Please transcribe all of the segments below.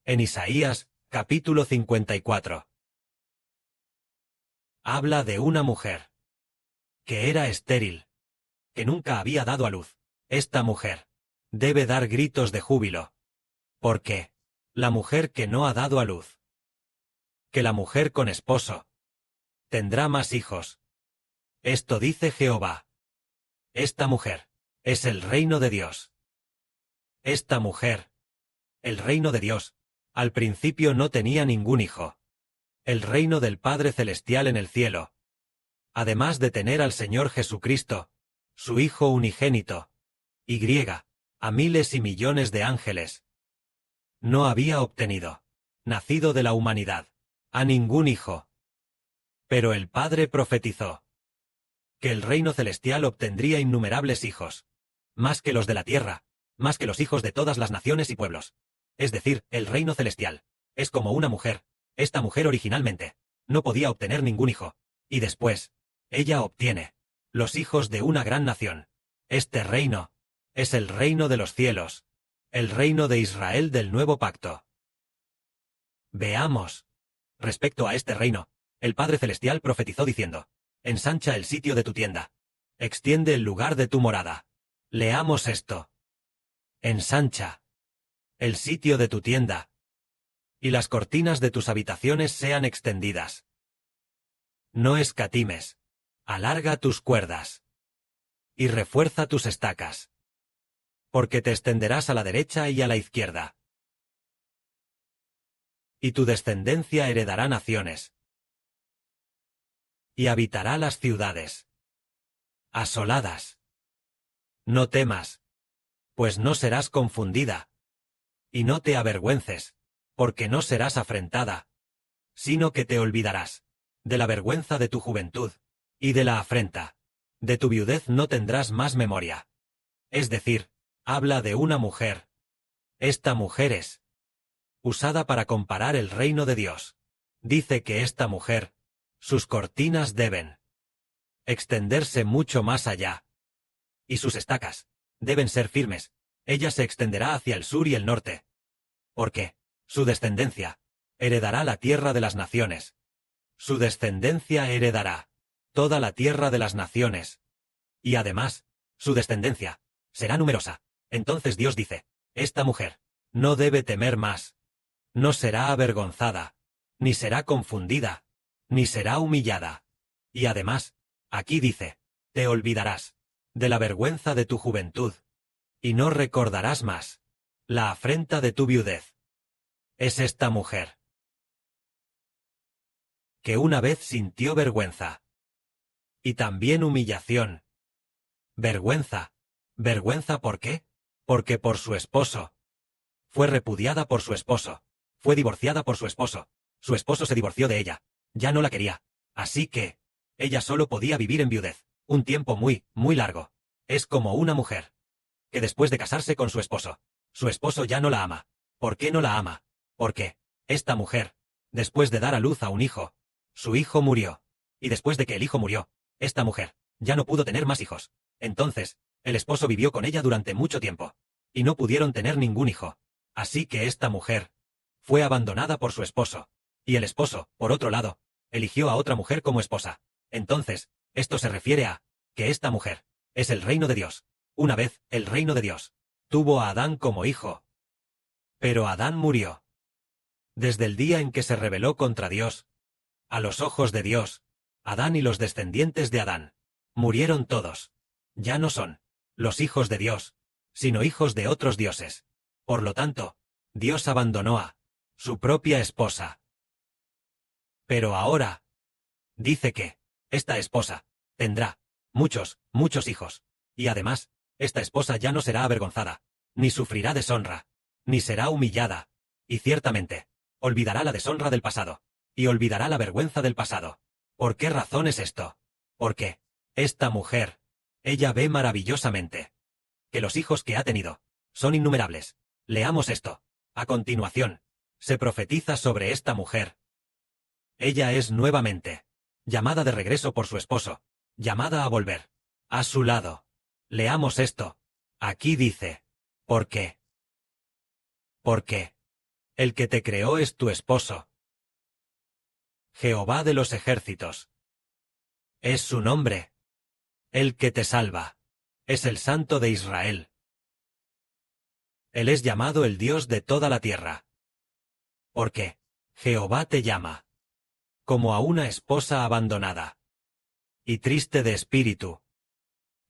En Isaías, capítulo 54. Habla de una mujer que era estéril, que nunca había dado a luz. Esta mujer debe dar gritos de júbilo. ¿Por qué? La mujer que no ha dado a luz, que la mujer con esposo tendrá más hijos. Esto dice Jehová. Esta mujer es el reino de Dios. Esta mujer, el reino de Dios, al principio no tenía ningún hijo. El reino del Padre Celestial en el cielo. Además de tener al Señor Jesucristo, su Hijo unigénito, y a miles y millones de ángeles, no había obtenido, nacido de la humanidad, a ningún hijo. Pero el Padre profetizó que el reino celestial obtendría innumerables hijos, más que los de la tierra, más que los hijos de todas las naciones y pueblos. Es decir, el reino celestial es como una mujer. Esta mujer originalmente no podía obtener ningún hijo, y después, ella obtiene los hijos de una gran nación. Este reino es el reino de los cielos, el reino de Israel del nuevo pacto. Veamos. Respecto a este reino, el Padre Celestial profetizó diciendo: ensancha el sitio de tu tienda, extiende el lugar de tu morada. Leamos esto. Ensancha el sitio de tu tienda, y las cortinas de tus habitaciones sean extendidas. No escatimes, alarga tus cuerdas, y refuerza tus estacas, porque te extenderás a la derecha y a la izquierda. Y tu descendencia heredará naciones, y habitará las ciudades asoladas. No temas, pues no serás confundida, y no te avergüences, porque no serás afrentada, sino que te olvidarás de la vergüenza de tu juventud, y de la afrenta de tu viudez no tendrás más memoria. Es decir, habla de una mujer. Esta mujer es usada para comparar el reino de Dios. Dice que esta mujer, sus cortinas deben extenderse mucho más allá, y sus estacas deben ser firmes. Ella se extenderá hacia el sur y el norte, porque su descendencia heredará la tierra de las naciones. Su descendencia heredará toda la tierra de las naciones. Y además, su descendencia será numerosa. Entonces Dios dice: esta mujer no debe temer más. No será avergonzada, ni será confundida, ni será humillada. Y además, aquí dice: te olvidarás de la vergüenza de tu juventud, y no recordarás más la afrenta de tu viudez. Es esta mujer que una vez sintió vergüenza, y también humillación. Vergüenza. ¿Vergüenza por qué? Porque por su esposo. Fue repudiada por su esposo. Fue divorciada por su esposo. Su esposo se divorció de ella. Ya no la quería. Así que ella solo podía vivir en viudez un tiempo muy, muy largo. Es como una mujer que después de casarse con su esposo ya no la ama. ¿Por qué no la ama? Porque esta mujer, después de dar a luz a un hijo, su hijo murió. Y después de que el hijo murió, esta mujer ya no pudo tener más hijos. Entonces, el esposo vivió con ella durante mucho tiempo, y no pudieron tener ningún hijo. Así que esta mujer fue abandonada por su esposo, y el esposo, por otro lado, eligió a otra mujer como esposa. Entonces, esto se refiere a que esta mujer es el reino de Dios. Una vez, el reino de Dios tuvo a Adán como hijo. Pero Adán murió. Desde el día en que se rebeló contra Dios, a los ojos de Dios, Adán y los descendientes de Adán murieron todos. Ya no son los hijos de Dios, sino hijos de otros dioses. Por lo tanto, Dios abandonó a su propia esposa. Pero ahora dice que esta esposa tendrá muchos, muchos hijos. Y además, esta esposa ya no será avergonzada, ni sufrirá deshonra, ni será humillada. Y ciertamente, olvidará la deshonra del pasado, y olvidará la vergüenza del pasado. ¿Por qué razón es esto? Porque esta mujer, ella ve maravillosamente que los hijos que ha tenido son innumerables. Leamos esto. A continuación, se profetiza sobre esta mujer. Ella es nuevamente llamada de regreso por su esposo, llamada a volver a su lado. Leamos esto. Aquí dice: ¿por qué? Porque El que te creó es tu esposo. Jehová de los ejércitos. Es su nombre. El que te salva. Es el Santo de Israel. Él es llamado el Dios de toda la tierra. Porque Jehová te llama. Como a una esposa abandonada. Y triste de espíritu.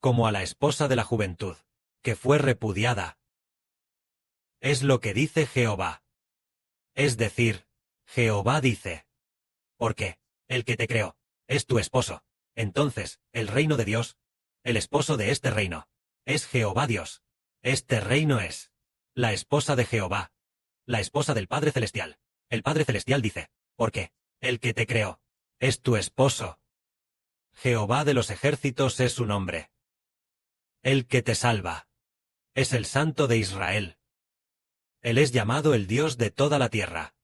Como a la esposa de la juventud, que fue repudiada. Es lo que dice Jehová. Es decir, Jehová dice. Porque el que te creó es tu esposo. Entonces, el reino de Dios, el esposo de este reino, es Jehová Dios. Este reino es la esposa de Jehová, la esposa del Padre Celestial. El Padre Celestial dice, porque el que te creó es tu esposo. Jehová de los ejércitos es su nombre. El que te salva es el Santo de Israel. Él es llamado el Dios de toda la tierra.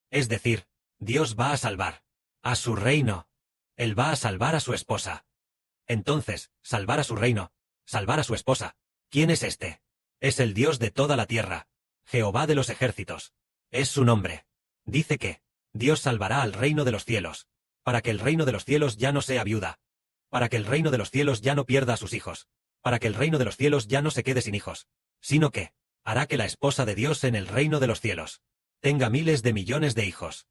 Es decir, Dios va a salvar a su reino. Él va a salvar a su esposa. Entonces, salvar a su reino, salvar a su esposa. ¿Quién es este? Es el Dios de toda la tierra, Jehová de los ejércitos. Es su nombre. Dice que Dios salvará al reino de los cielos, para que el reino de los cielos ya no sea viuda, para que el reino de los cielos ya no pierda a sus hijos, para que el reino de los cielos ya no se quede sin hijos, sino que hará que la esposa de Dios en el reino de los cielos tenga miles de millones de hijos.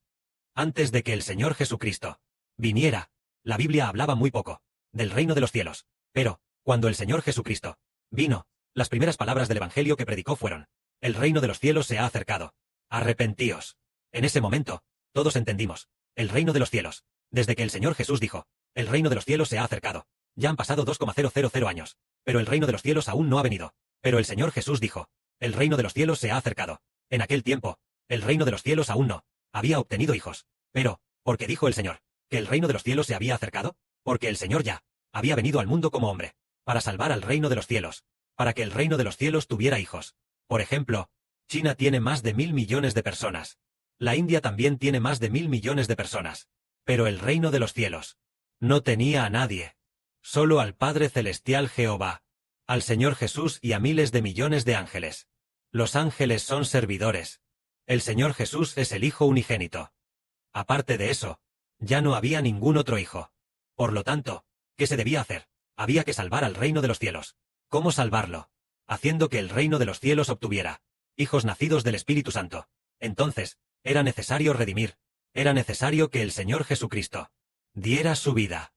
Antes de que el Señor Jesucristo viniera, la Biblia hablaba muy poco del reino de los cielos, pero, cuando el Señor Jesucristo vino, las primeras palabras del Evangelio que predicó fueron: el reino de los cielos se ha acercado. Arrepentíos. En ese momento, todos entendimos: el reino de los cielos. Desde que el Señor Jesús dijo: el reino de los cielos se ha acercado. Ya han pasado 2,000 años, pero el reino de los cielos aún no ha venido. Pero el Señor Jesús dijo: el reino de los cielos se ha acercado. En aquel tiempo, el reino de los cielos aún no había obtenido hijos. Pero, ¿por qué dijo el Señor que el reino de los cielos se había acercado? Porque el Señor ya había venido al mundo como hombre, para salvar al reino de los cielos, para que el reino de los cielos tuviera hijos. Por ejemplo, China tiene más de 1.000 millones de personas. La India también tiene más de 1.000 millones de personas. Pero el reino de los cielos no tenía a nadie. Solo al Padre Celestial Jehová, al Señor Jesús y a miles de millones de ángeles. Los ángeles son servidores. El Señor Jesús es el Hijo unigénito. Aparte de eso, ya no había ningún otro hijo. Por lo tanto, ¿qué se debía hacer? Había que salvar al reino de los cielos. ¿Cómo salvarlo? Haciendo que el reino de los cielos obtuviera hijos nacidos del Espíritu Santo. Entonces, era necesario redimir. Era necesario que el Señor Jesucristo diera su vida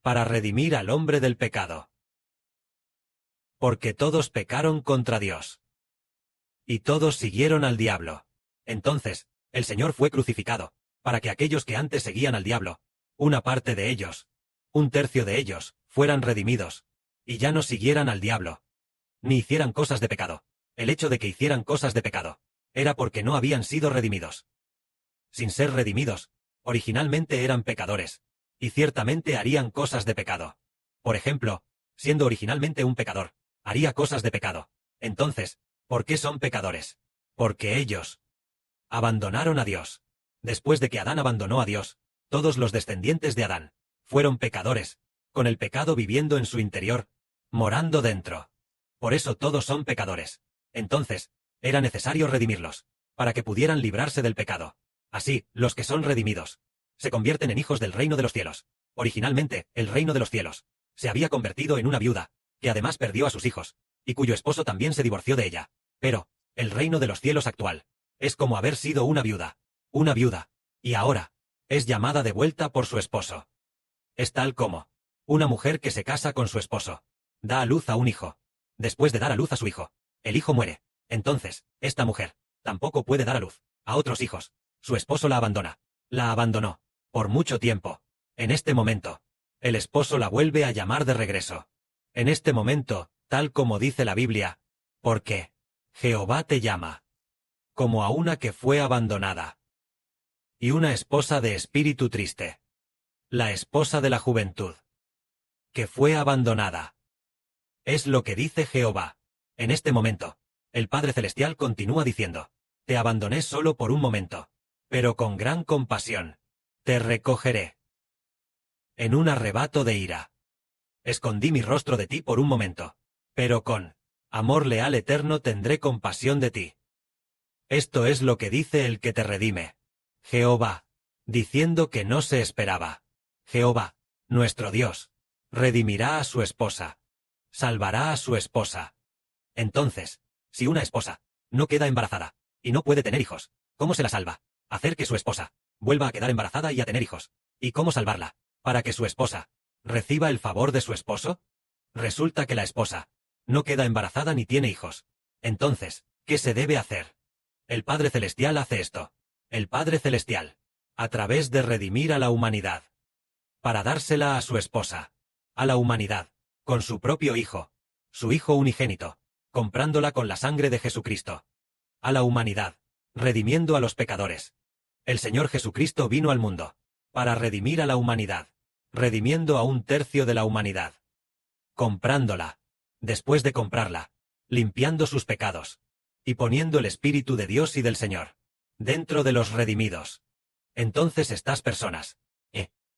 para redimir al hombre del pecado. Porque todos pecaron contra Dios. Y todos siguieron al diablo. Entonces, el Señor fue crucificado, para que aquellos que antes seguían al diablo, una parte de ellos, un tercio de ellos, fueran redimidos, y ya no siguieran al diablo, ni hicieran cosas de pecado. El hecho de que hicieran cosas de pecado era porque no habían sido redimidos. Sin ser redimidos, originalmente eran pecadores, y ciertamente harían cosas de pecado. Por ejemplo, siendo originalmente un pecador, haría cosas de pecado. Entonces, ¿por qué son pecadores? Porque ellos abandonaron a Dios. Después de que Adán abandonó a Dios, todos los descendientes de Adán fueron pecadores, con el pecado viviendo en su interior, morando dentro. Por eso todos son pecadores. Entonces, era necesario redimirlos, para que pudieran librarse del pecado. Así, los que son redimidos se convierten en hijos del reino de los cielos. Originalmente, el reino de los cielos se había convertido en una viuda, que además perdió a sus hijos, y cuyo esposo también se divorció de ella. Pero, el reino de los cielos actual es como haber sido una viuda, y ahora es llamada de vuelta por su esposo. Es tal como una mujer que se casa con su esposo, da a luz a un hijo. Después de dar a luz a su hijo, el hijo muere. Entonces, esta mujer tampoco puede dar a luz a otros hijos. Su esposo la abandona. La abandonó por mucho tiempo. En este momento, el esposo la vuelve a llamar de regreso. En este momento, tal como dice la Biblia, porque Jehová te llama como a una que fue abandonada. Y una esposa de espíritu triste. La esposa de la juventud, que fue abandonada. Es lo que dice Jehová. En este momento, el Padre Celestial continúa diciendo: te abandoné solo por un momento, pero con gran compasión te recogeré. En un arrebato de ira. Escondí mi rostro de ti por un momento, pero con amor leal eterno tendré compasión de ti. Esto es lo que dice el que te redime, Jehová, diciendo que no se esperaba. Jehová, nuestro Dios, redimirá a su esposa, salvará a su esposa. Entonces, si una esposa no queda embarazada y no puede tener hijos, ¿cómo se la salva? Hacer que su esposa vuelva a quedar embarazada y a tener hijos. ¿Y cómo salvarla? Para que su esposa reciba el favor de su esposo. Resulta que la esposa no queda embarazada ni tiene hijos. Entonces, ¿qué se debe hacer? El Padre Celestial hace esto. El Padre Celestial, a través de redimir a la humanidad, para dársela a su esposa, a la humanidad, con su propio Hijo, su Hijo unigénito, comprándola con la sangre de Jesucristo. A la humanidad, redimiendo a los pecadores. El Señor Jesucristo vino al mundo, para redimir a la humanidad, redimiendo a 1/3 de la humanidad. Comprándola, después de comprarla, limpiando sus pecados, y poniendo el Espíritu de Dios y del Señor dentro de los redimidos. Entonces estas personas,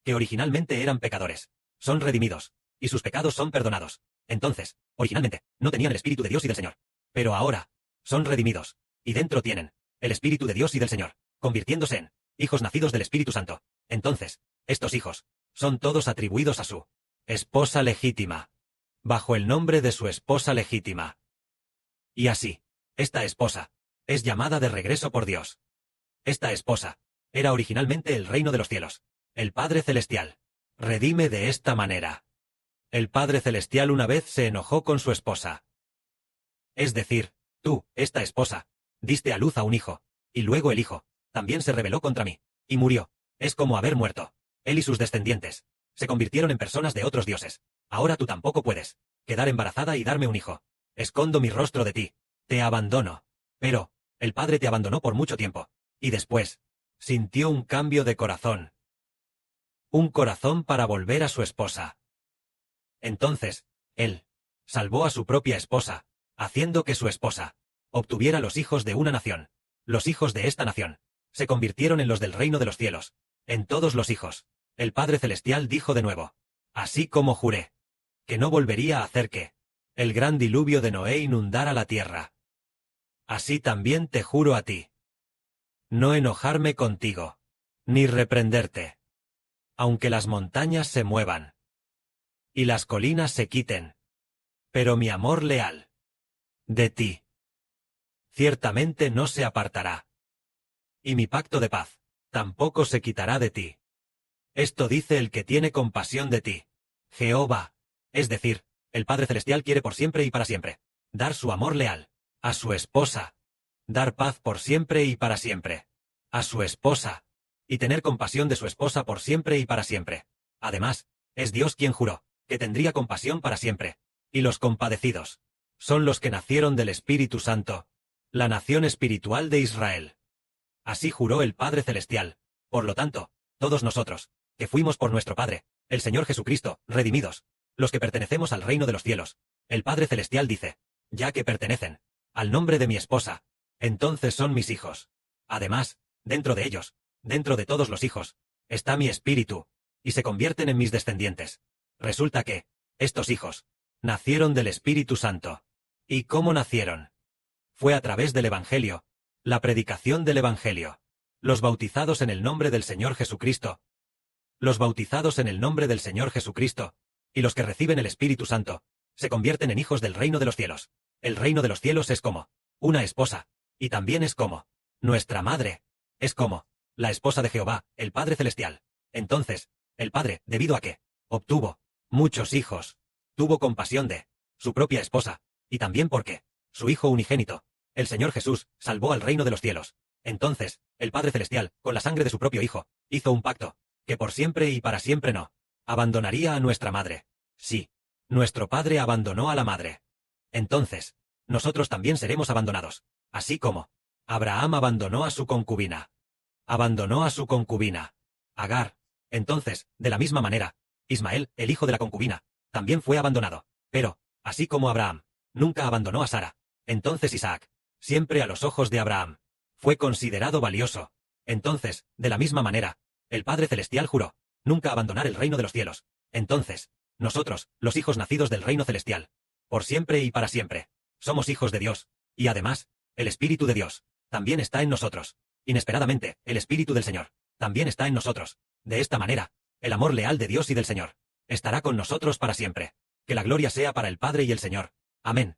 que originalmente eran pecadores, son redimidos, y sus pecados son perdonados. Entonces, originalmente, no tenían el Espíritu de Dios y del Señor. Pero ahora, son redimidos, y dentro tienen el Espíritu de Dios y del Señor, convirtiéndose en hijos nacidos del Espíritu Santo. Entonces, estos hijos son todos atribuidos a su esposa legítima, bajo el nombre de su esposa legítima. Y así, esta esposa es llamada de regreso por Dios. Esta esposa era originalmente el reino de los cielos. El Padre Celestial redime de esta manera. El Padre Celestial una vez se enojó con su esposa. Es decir, tú, esta esposa, diste a luz a un hijo, y luego el hijo también se rebeló contra mí, y murió. Es como haber muerto. Él y sus descendientes se convirtieron en personas de otros dioses. Ahora tú tampoco puedes quedar embarazada y darme un hijo. Escondo mi rostro de ti. Te abandono. Pero, el Padre te abandonó por mucho tiempo. Y después, sintió un cambio de corazón. Un corazón para volver a su esposa. Entonces, él salvó a su propia esposa, haciendo que su esposa obtuviera los hijos de una nación. Los hijos de esta nación se convirtieron en los del reino de los cielos. En todos los hijos, el Padre Celestial dijo de nuevo, así como juré, que no volvería a hacer que el gran diluvio de Noé inundara la tierra. Así también te juro a ti. No enojarme contigo, ni reprenderte. Aunque las montañas se muevan, y las colinas se quiten, pero mi amor leal de ti ciertamente no se apartará. Y mi pacto de paz tampoco se quitará de ti. Esto dice el que tiene compasión de ti, Jehová. Es decir, el Padre Celestial quiere por siempre y para siempre dar su amor leal a su esposa, dar paz por siempre y para siempre a su esposa, y tener compasión de su esposa por siempre y para siempre. Además, es Dios quien juró que tendría compasión para siempre, y los compadecidos son los que nacieron del Espíritu Santo, la nación espiritual de Israel. Así juró el Padre Celestial. Por lo tanto, todos nosotros, que fuimos por nuestro Padre, el Señor Jesucristo, redimidos, los que pertenecemos al reino de los cielos, el Padre Celestial dice, ya que pertenecen al nombre de mi esposa, entonces son mis hijos. Además, dentro de ellos, dentro de todos los hijos, está mi espíritu, y se convierten en mis descendientes. Resulta que, estos hijos, nacieron del Espíritu Santo. ¿Y cómo nacieron? Fue a través del Evangelio, la predicación del Evangelio. Los bautizados en el nombre del Señor Jesucristo. Los bautizados en el nombre del Señor Jesucristo, y los que reciben el Espíritu Santo, se convierten en hijos del reino de los cielos. El reino de los cielos es como una esposa, y también es como nuestra madre. Es como la esposa de Jehová, el Padre Celestial. Entonces, el Padre, debido a que obtuvo muchos hijos, tuvo compasión de su propia esposa, y también porque su Hijo unigénito, el Señor Jesús, salvó al reino de los cielos. Entonces, el Padre Celestial, con la sangre de su propio Hijo, hizo un pacto, que por siempre y para siempre no abandonaría a nuestra madre. Sí, nuestro Padre abandonó a la madre. Entonces, nosotros también seremos abandonados, así como Abraham abandonó a su concubina. Abandonó a su concubina, Agar. Entonces, de la misma manera, Ismael, el hijo de la concubina, también fue abandonado. Pero, así como Abraham nunca abandonó a Sara, entonces Isaac, siempre a los ojos de Abraham, fue considerado valioso. Entonces, de la misma manera, el Padre Celestial juró nunca abandonar el reino de los cielos. Entonces, nosotros, los hijos nacidos del reino celestial, por siempre y para siempre, somos hijos de Dios, y además, el Espíritu de Dios también está en nosotros. Inesperadamente, el Espíritu del Señor también está en nosotros. De esta manera, el amor leal de Dios y del Señor estará con nosotros para siempre. Que la gloria sea para el Padre y el Señor. Amén.